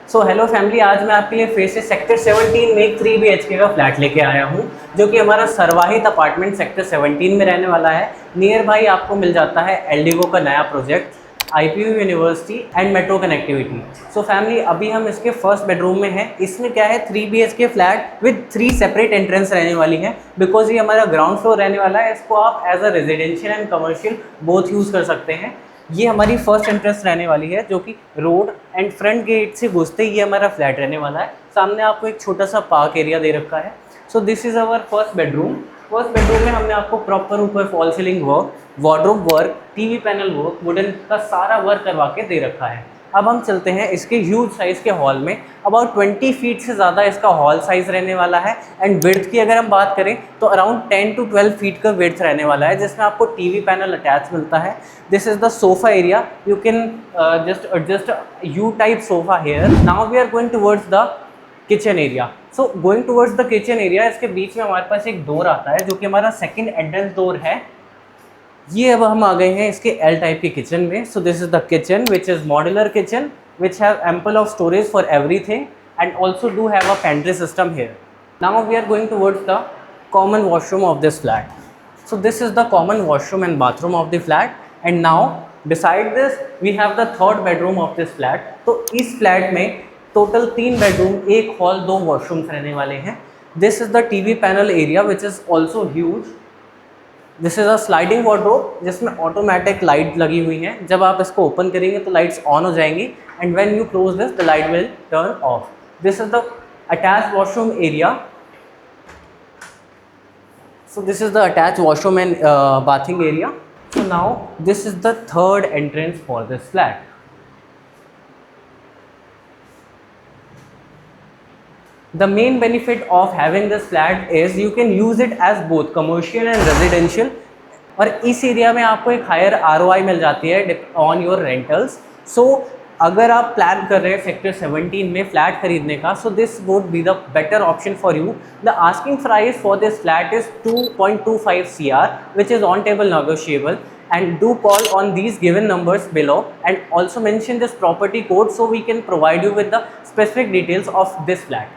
So hello family, आज मैं आपके लिए फिर से सेक्टर 17 में एक 3 BHK का फ्लैट लेके आया हूँ, जो कि हमारा सर्वाहित अपार्टमेंट सेक्टर 17 में रहने वाला है। नियर बाई आपको मिल जाता है एलडीगो का नया project, IPU university and metro connectivity. So family, अभी हम इसके फर्स्ट बेडरूम में हैं। इसमें क्या है, 3 BHK flat with 3 separate entrance रहने वाली है। बिकॉज ये हमारा ग्राउंड फ्लोर रहने वाला है, इसको आप as a residential and commercial both use कर सकते हैं। ये हमारी फर्स्ट एंट्रेंस रहने वाली है, जो कि रोड एंड फ्रंट गेट से घुसते ही ये हमारा फ्लैट रहने वाला है। सामने आपको एक छोटा सा पार्क एरिया दे रखा है। So this is our first bedroom. First bedroom में हमने आपको प्रॉपर ऊपर fall ceiling work, wardrobe work, TV panel work, wooden का सारा वर्क करवा के दे रखा है। अब हम चलते हैं इसके ह्यूज साइज़ के हॉल में। अबाउट 20 फीट से ज़्यादा इसका हॉल साइज़ रहने वाला है। एंड विड्थ की अगर हम बात करें तो अराउंड 10 to 12 फीट का विड्थ रहने वाला है, जिसमें आपको टीवी पैनल अटैच मिलता है। This is the sofa area. You can just adjust you type sofa here. Now we are going towards the kitchen area. So going towards the kitchen area, इसके बीच में हमारे पास एक डोर आता है, जो कि हमारा सेकेंड एंट्रेंस डोर है। ये अब हम आ गए हैं इसके एल टाइप के किचन में। So this is the kitchen which is modular kitchen which have ample of storage for everything and also do have a pantry system here. Now we are going towards the common washroom of this flat. So this is the common washroom and bathroom of the flat. And now beside this we have the third bedroom of this flat. तो इस flat में total 3 bedroom, 1 hall, 2 washrooms रहने वाले हैं। This is the TV panel area which is also huge. This is a sliding wardrobe, जिसमें automatic light लगी हुई है। जब आप इसको ओपन करेंगे तो लाइट्स ऑन हो जाएंगी, and when you close this the light will turn off. This is the attach washroom area. So this is the attached washroom and bathing area. So now this is the third entrance for this flat. The main benefit of having this flat is you can use it as both commercial and residential. और इस area में आपको एक higher ROI मिल जाती है on your rentals. सो अगर आप plan कर रहे हैं सेक्टर 17 में फ्लैट खरीदने का, so this would be the better option for you. The asking price for this flat is 2.25 CR, which is on table negotiable. And do call on these given numbers below, and also mention this property code so we can provide you with the specific details of this flat.